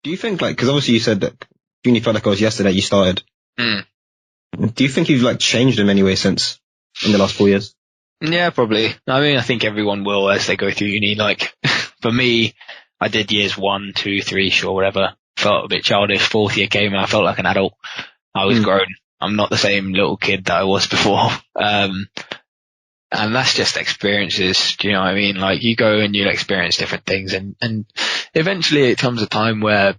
Do you think, like, because obviously you said that uni felt like it was yesterday you started. Mm. Do you think you've like changed in any way since in the last 4 years? Yeah, probably. I mean, I think everyone will as they go through uni. Like, for me, I did years 1, 2, 3, sure, whatever. Felt a bit childish. Fourth year came and I felt like an adult. I was grown. I'm not the same little kid that I was before. And that's just experiences. Do you know what I mean? Like, you go and you'll experience different things, and eventually it comes a time where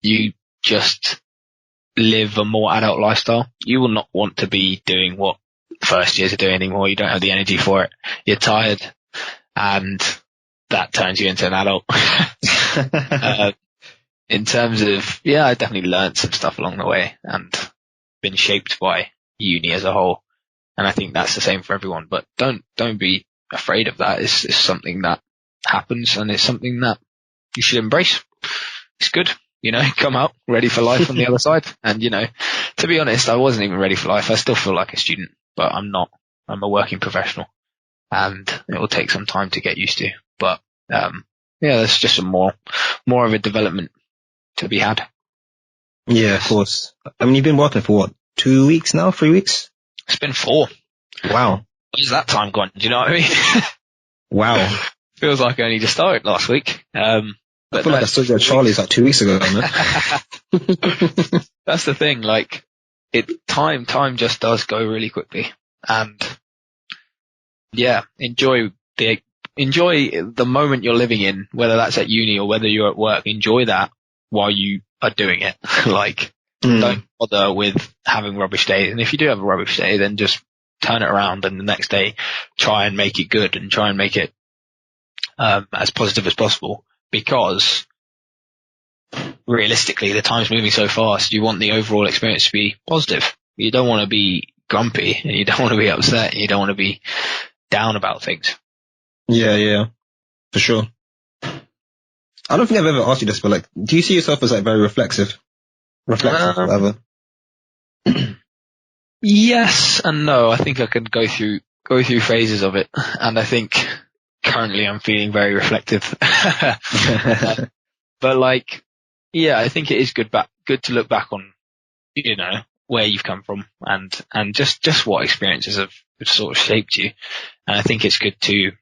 you just live a more adult lifestyle. You will not want to be doing what first years are doing anymore. You don't have the energy for it. You're tired, and that turns you into an adult. In terms of, yeah, I definitely learned some stuff along the way and been shaped by uni as a whole. And I think that's the same for everyone, but don't be afraid of that. It's something that happens, and it's something that you should embrace. It's good, you know, come out ready for life on the other side. And, you know, to be honest, I wasn't even ready for life. I still feel like a student, but I'm not. I'm a working professional, and it will take some time to get used to. But, yeah, there's just some more of a development to be had. Yeah, of course. I mean, you've been working for what, 2 weeks now, 3 weeks? It's been 4. Wow. Where's that time gone? Do you know what I mean? Wow. Feels like I only just started last week. I feel like I saw you at Charlie's like 2 weeks ago, man. That's the thing, like, time just does go really quickly. And yeah, enjoy the moment you're living in, whether that's at uni or whether you're at work. Enjoy that while you are doing it. Like, don't bother with having rubbish days. And if you do have a rubbish day, then just turn it around, and the next day try and make it good and try and make it as positive as possible, because realistically the time's moving so fast. You want the overall experience to be positive. You don't want to be grumpy, and you don't want to be upset, and you don't want to be down about things. Yeah, for sure. I don't think I've ever asked you this, but like, do you see yourself as like very reflexive, whatever? Yes and no. I think I can go through phases of it, and I think currently I'm feeling very reflective. But like, yeah, I think it is good to look back on, you know, where you've come from, and just what experiences have sort of shaped you. And I think it's good to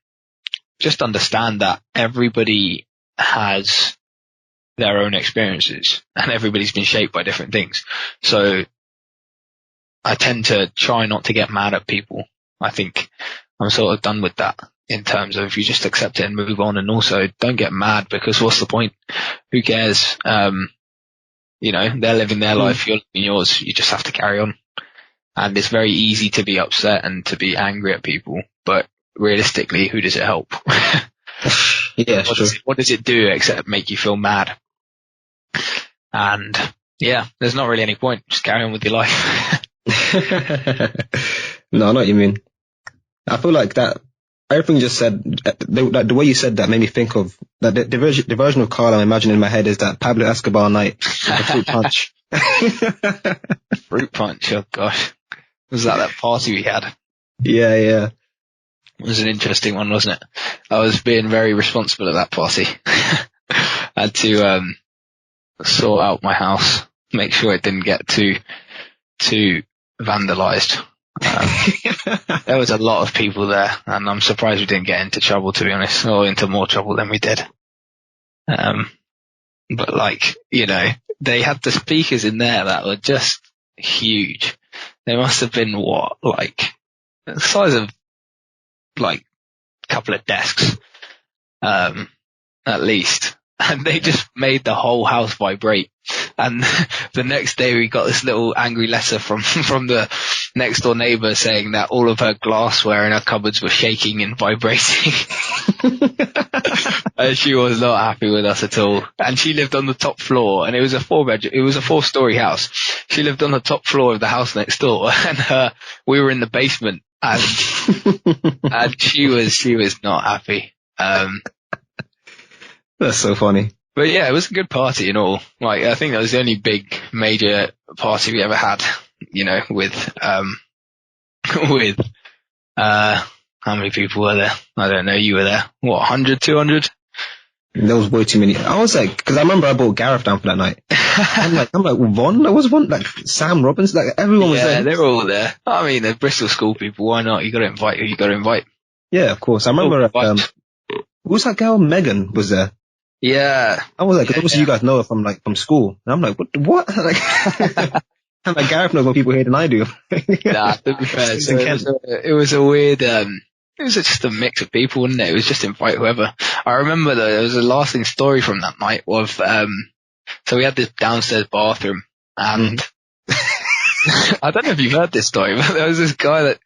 just understand that everybody has their own experiences, and everybody's been shaped by different things. So I tend to try not to get mad at people. I think I'm sort of done with that, in terms of you just accept it and move on, and also don't get mad, because what's the point? Who cares? You know, they're living their life, you're living yours. You just have to carry on. And it's very easy to be upset and to be angry at people, but realistically, who does it help? Yeah, what does it do except make you feel mad? And yeah, there's not really any point. Just carry on with your life. No, I know what you mean. I feel like that everything you just said, the way you said that made me think of that the version of Karl I'm imagining in my head is that Pablo Escobar night, the fruit punch. Fruit punch, oh gosh. Was that party we had? Yeah. It was an interesting one, wasn't it? I was being very responsible at that party. I had to sort out my house, make sure it didn't get too vandalized. There was a lot of people there, and I'm surprised we didn't get into trouble, to be honest, or into more trouble than we did. But like, you know, they had the speakers in there that were just huge. They must have been like the size of like a couple of desks, at least. And they just made the whole house vibrate. And the next day we got this little angry letter from the next door neighbor saying that all of her glassware in her cupboards were shaking and vibrating. And she was not happy with us at all. And she lived on the top floor, and it was a 4-story house. She lived on the top floor of the house next door, and we were in the basement, and she was not happy. That's so funny. But yeah, it was a good party and all. Like, I think that was the only big major party we ever had, you know, with how many people were there? I don't know. You were there. What, 100, 200? There was way too many. I was like, because I remember I brought Gareth down for that night. I'm like, Von? Like, was Von? Like, Sam Robbins? Like, everyone was there. Yeah, they were all there. I mean, the Bristol school people, why not? You got to invite who you got to invite. Yeah, of course. I remember, who was that girl? Megan was there. Yeah. I was like, because obviously you guys know her from school. And I'm like, what? Like, I'm like, Gareth knows more people here than I do. Nah, to be fair, so it was a weird, it was just a mix of people, wasn't it? It was just invite whoever. I remember though, there was a lasting story from that night of, so we had this downstairs bathroom and I don't know if you've heard this story, but there was this guy that,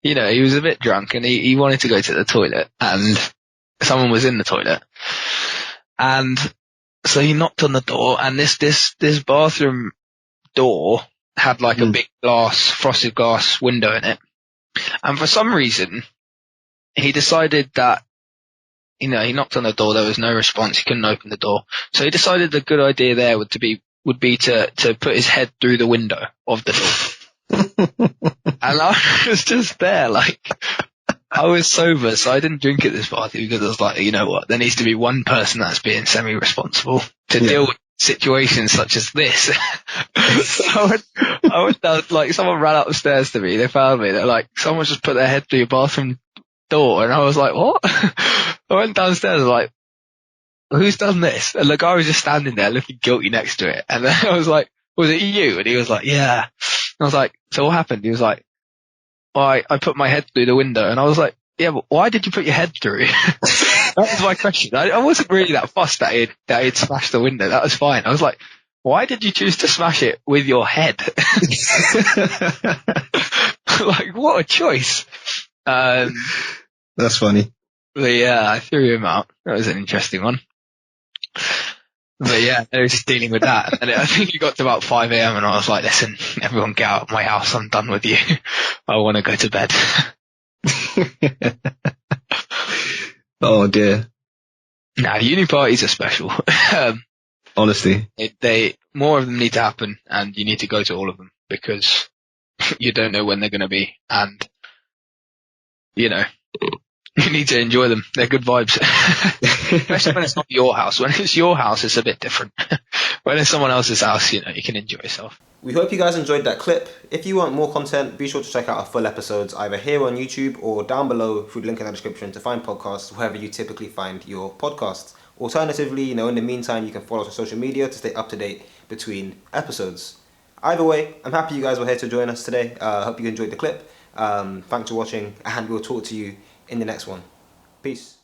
you know, he was a bit drunk and he wanted to go to the toilet and someone was in the toilet. And so he knocked on the door and this bathroom door had like a big frosted glass window in it. And for some reason, he decided that, you know, he knocked on the door, there was no response, he couldn't open the door. So he decided the good idea there would be to put his head through the window of the door. And I was just there, like, I was sober, so I didn't drink at this party because I was like, you know what, there needs to be one person that's being semi-responsible to deal with situations such as this. So I went down, like, someone ran upstairs to me, they found me, they're like, someone just put their head through your bathroom door, and I was like, what? I went downstairs, I was like, who's done this? And the guy was just standing there looking guilty next to it, and then I was like, was it you? And he was like, yeah. And I was like, so what happened? He was like, well, I put my head through the window, and I was like, yeah, but why did you put your head through? That was my question. I wasn't really that fussed that he'd smashed the window. That was fine. I was like, why did you choose to smash it with your head? Like, what a choice. That's funny. But yeah, I threw him out. That was an interesting one. But yeah, they were just dealing with that. And I think he got to about 5 a.m. and I was like, listen, everyone get out of my house. I'm done with you. I want to go to bed. Oh dear. Nah, uni parties are special. Honestly. They more of them need to happen and you need to go to all of them because you don't know when they're going to be. And, you know, you need to enjoy them. They're good vibes. Especially when it's not your house. When it's your house, it's a bit different. When it's someone else's house, you know, you can enjoy yourself. We hope you guys enjoyed that clip. If you want more content, be sure to check out our full episodes either here on YouTube or down below through the link in the description to find podcasts wherever you typically find your podcasts. Alternatively, you know, in the meantime, you can follow us on social media to stay up to date between episodes. Either way, I'm happy you guys were here to join us today. I hope you enjoyed the clip. Thanks for watching, and we'll talk to you in the next one. Peace.